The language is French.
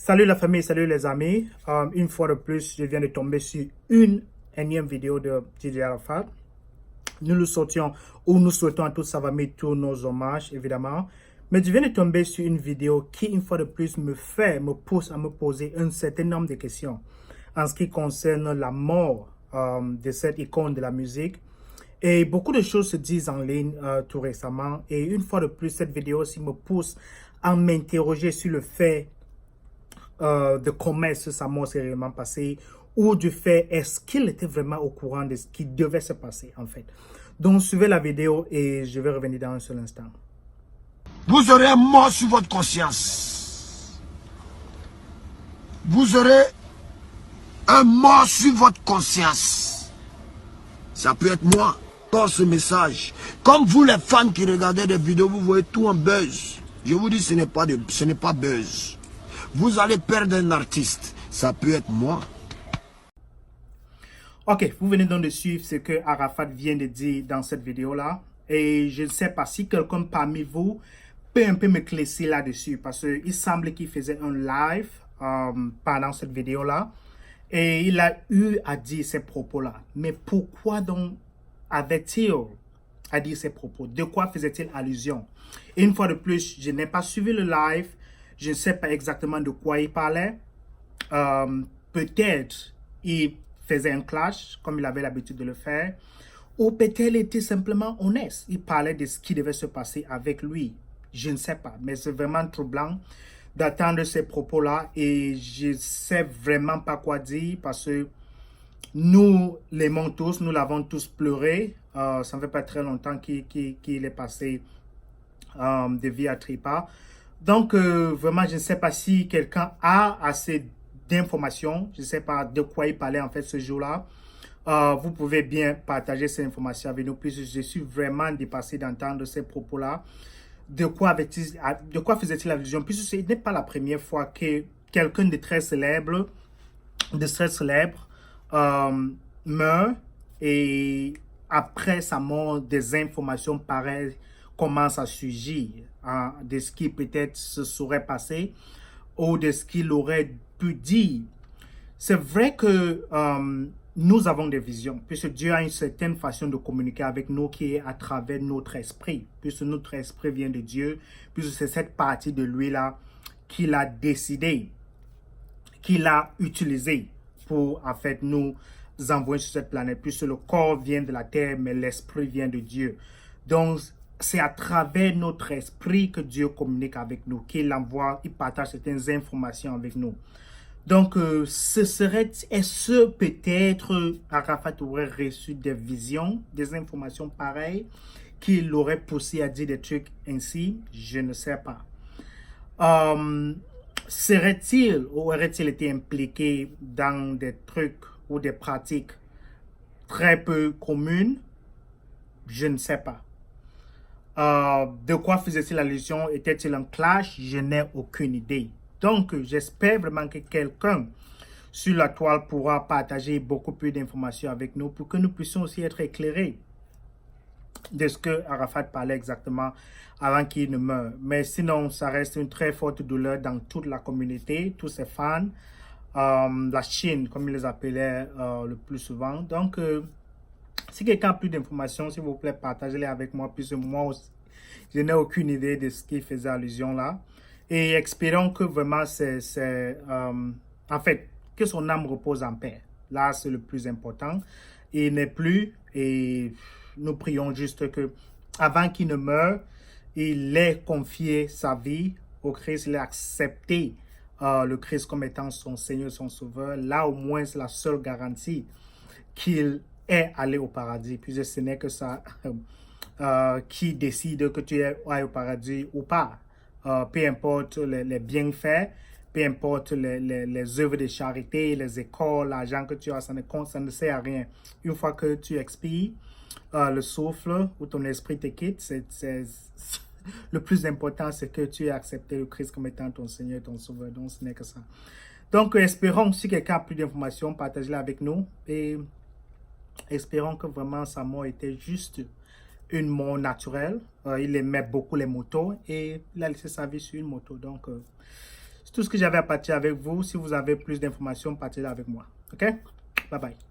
Salut la famille, salut les amis. Une fois de plus, je viens de tomber sur une énième vidéo de DJ Arafat. Nous le souhaitions ou nous souhaitons à toute sa famille tous nos hommages, évidemment. Mais je viens de tomber sur une vidéo qui, une fois de plus, me pousse à me poser un certain nombre de questions en ce qui concerne la mort de cette icône de la musique. Et beaucoup de choses se disent en ligne tout récemment. Et une fois de plus, cette vidéo aussi me pousse à m'interroger sur le fait de comment sa mort s'est réellement passée ou du fait est-ce qu'il était vraiment au courant de ce qui devait se passer en fait. Donc suivez la vidéo et je vais revenir dans un seul instant. Vous aurez un mort sur votre conscience. Vous aurez un mort sur votre conscience. Ça peut être moi. Dans ce message, comme vous les fans qui regardez des vidéos, vous voyez tout en buzz. Je vous dis, ce n'est pas buzz. Vous allez perdre un artiste. Ça peut être moi. Ok, vous venez donc de suivre ce que Arafat vient de dire dans cette vidéo-là. Et je ne sais pas si quelqu'un parmi vous peut un peu me classer là-dessus. Parce qu'il semble qu'il faisait un live pendant cette vidéo-là. Et il a eu à dire ces propos-là. Mais pourquoi donc avait-il à dire ces propos? De quoi faisait-il allusion? Et une fois de plus, je n'ai pas suivi le live. Je ne sais pas exactement de quoi il parlait. Peut-être il faisait un clash, comme il avait l'habitude de le faire. Ou peut-être il était simplement honnête. Il parlait de ce qui devait se passer avec lui. Je ne sais pas. Mais c'est vraiment troublant d'attendre ces propos-là. Et je ne sais vraiment pas quoi dire parce que nous l'aimons tous, nous l'avons tous pleuré. Ça ne fait pas très longtemps qu'il est passé de vie à trépas. Donc, vraiment, je ne sais pas si quelqu'un a assez d'informations. Je ne sais pas de quoi il parlait en fait ce jour-là. Vous pouvez bien partager ces informations avec nous, puisque je suis vraiment dépassé d'entendre ces propos-là. De quoi faisait-il allusion? Puisque ce n'est pas la première fois que quelqu'un de très célèbre, meurt et après sa mort, des informations pareilles commencent à surgir de ce qui peut-être se serait passé ou de ce qu'il aurait pu dire. C'est vrai que nous avons des visions, puisque Dieu a une certaine façon de communiquer avec nous qui est à travers notre esprit, puisque notre esprit vient de Dieu, puisque c'est cette partie de lui-là qu'il a décidé, qu'il a utilisé pour en fait nous envoyer sur cette planète, puisque le corps vient de la terre, mais l'esprit vient de Dieu. Donc, c'est à travers notre esprit que Dieu communique avec nous, qu'il envoie, il partage certaines informations avec nous. Donc, est-ce peut-être Arafat aurait reçu des visions, des informations pareilles, qui l'auraient poussé à dire des trucs ainsi? Je ne sais pas. Serait-il ou aurait-il été impliqué dans des trucs ou des pratiques très peu communes? Je ne sais pas. De quoi faisait-il allusion? Était-il un clash? Je n'ai aucune idée. Donc, j'espère vraiment que quelqu'un sur la toile pourra partager beaucoup plus d'informations avec nous pour que nous puissions aussi être éclairés de ce que Arafat parlait exactement avant qu'il ne meure. Mais sinon, ça reste une très forte douleur dans toute la communauté, tous ses fans, la Chine, comme ils les appelaient le plus souvent. Donc, si quelqu'un a plus d'informations, s'il vous plaît, partagez-les avec moi, puisque moi aussi, je n'ai aucune idée de ce qui faisait allusion là. Et espérons que vraiment en fait, que son âme repose en paix. Là, c'est le plus important. Il n'est plus, et nous prions juste que, avant qu'il ne meure, il ait confié sa vie au Christ, il a accepté le Christ comme étant son Seigneur, son Sauveur. Là, au moins, c'est la seule garantie qu'il est allé au paradis, puisque ce n'est que ça qui décide que tu ailles au paradis ou pas. Peu importe les bienfaits, peu importe les œuvres de charité, les écoles, l'argent que tu as, ça ne sert à rien. Une fois que tu expires le souffle ou ton esprit te quitte, le plus important, c'est que tu aies accepté le Christ comme étant ton Seigneur, ton Sauveur. Donc, ce n'est que ça. Donc, espérons, si quelqu'un a plus d'informations, partagez-les avec nous. Et espérons que vraiment sa mort était juste une mort naturelle. Il aimait beaucoup les motos et il a laissé sa vie sur une moto. Donc, C'est tout ce que j'avais à partager avec vous. Si vous avez plus d'informations, partagez avec moi. OK? Bye bye.